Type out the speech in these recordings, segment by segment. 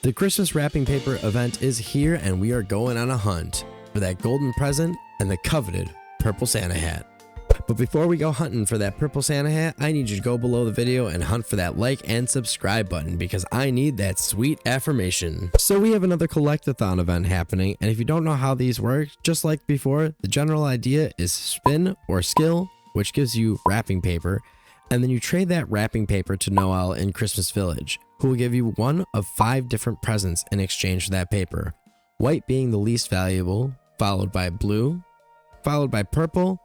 The Christmas wrapping paper event is here and we are going on a hunt for that golden present and the coveted purple Santa hat. But before we go hunting for that purple Santa hat, I need you to go below the video and hunt for that like and subscribe button because I need that sweet affirmation. So we have another collectathon event happening, and if you don't know how these work, just like before, the general idea is spin or skill, which gives you wrapping paper, and then you trade that wrapping paper to Noel in Christmas Village, who will give you one of 5 different presents in exchange for that paper. White being the least valuable, followed by blue, followed by purple,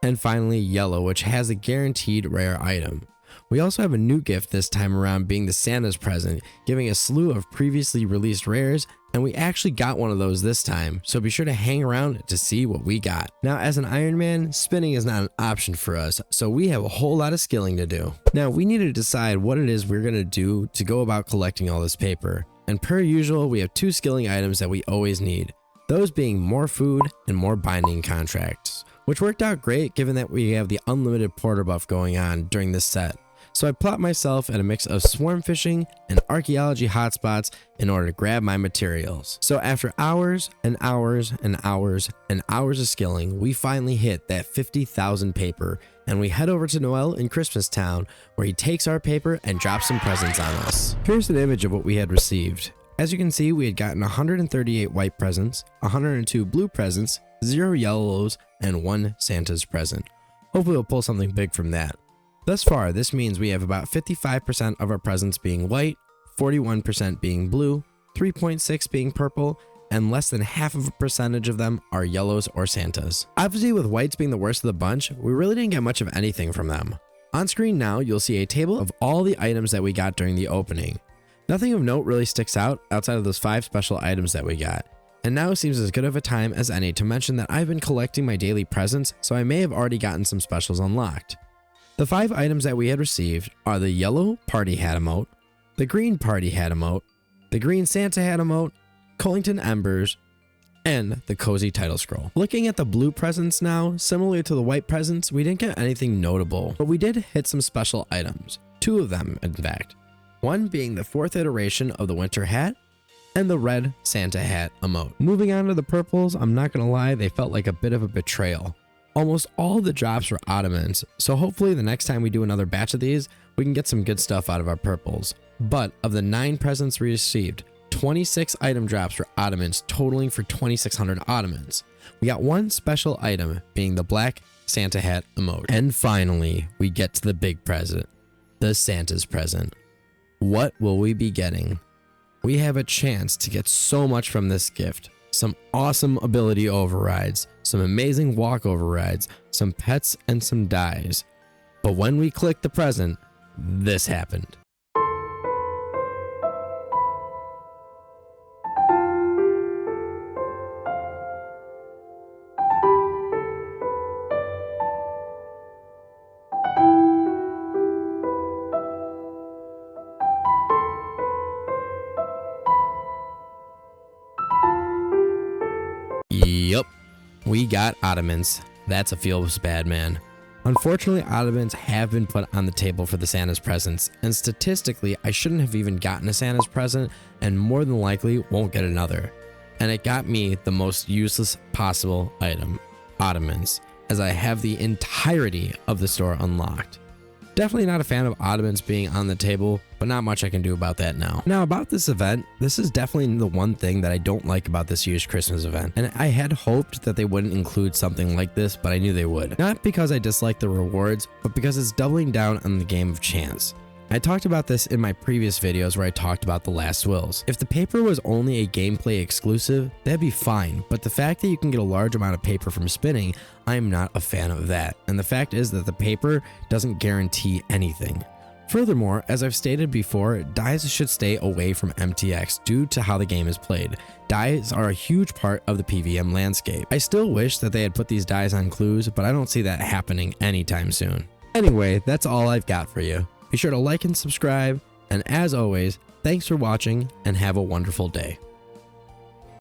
and finally yellow, which has a guaranteed rare item. We also have a new gift this time around, being the Santa's present, giving a slew of previously released rares, and we actually got one of those this time, so be sure to hang around to see what we got. Now, as an Iron Man, spinning is not an option for us, so we have a whole lot of skilling to do. Now, we need to decide what it is we're going to do to go about collecting all this paper, and per usual, we have 2 skilling items that we always need, those being more food and more binding contracts, which worked out great given that we have the unlimited porter buff going on during this set. So I plopped myself at a mix of swarm fishing and archaeology hotspots in order to grab my materials. So after hours and hours and hours and hours of skilling, we finally hit that 50,000 paper, and we head over to Noel in Christmas Town, where he takes our paper and drops some presents on us. Here's an image of what we had received. As you can see, we had gotten 138 white presents, 102 blue presents, 0 yellows, and 1 Santa's present. Hopefully we'll pull something big from that. Thus far, this means we have about 55% of our presents being white, 41% being blue, 3.6% being purple, and less than half of a percentage of them are yellows or Santas. Obviously, with whites being the worst of the bunch, we really didn't get much of anything from them. On screen now, you'll see a table of all the items that we got during the opening. Nothing of note really sticks out outside of those 5 special items that we got. And now seems as good of a time as any to mention that I've been collecting my daily presents, so I may have already gotten some specials unlocked. The 5 items that we had received are the yellow party hat emote, the green party hat emote, the green Santa hat emote, Collington Embers, and the cozy title scroll. Looking at the blue presents now, similar to the white presents, we didn't get anything notable, but we did hit some special items, 2 of them in fact. One being the 4th iteration of the winter hat, and the red Santa hat emote. Moving on to the purples, I'm not gonna lie, they felt like a bit of a betrayal. Almost all the drops were Ottomans, so hopefully the next time we do another batch of these, we can get some good stuff out of our purples. But of the 9 presents we received, 26 item drops were Ottomans, totaling for 2,600 Ottomans. We got 1 special item, being the black Santa hat emote. And finally, we get to the big present, the Santa's present. What will we be getting? We have a chance to get so much from this gift. Some awesome ability overrides, some amazing walk overrides, some pets, and some dies. But when we clicked the present, this happened. Yup, we got Ottomans. That's a feels bad, man. Unfortunately, Ottomans have been put on the table for the Santa's presents, and statistically, I shouldn't have even gotten a Santa's present, and more than likely won't get another. And it got me the most useless possible item, Ottomans, as I have the entirety of the store unlocked. Definitely not a fan of Ottomans being on the table, but not much I can do about that now. Now about this event, this is definitely the one thing that I don't like about this year's Christmas event, and I had hoped that they wouldn't include something like this, but I knew they would. Not because I dislike the rewards, but because it's doubling down on the game of chance. I talked about this in my previous videos where I talked about the last wills. If the paper was only a gameplay exclusive, that'd be fine, but the fact that you can get a large amount of paper from spinning, I'm not a fan of that. And the fact is that the paper doesn't guarantee anything. Furthermore, as I've stated before, dies should stay away from MTX due to how the game is played. Dies are a huge part of the PVM landscape. I still wish that they had put these dies on clues, but I don't see that happening anytime soon. Anyway, that's all I've got for you. Be sure to like and subscribe, and as always, thanks for watching and have a wonderful day.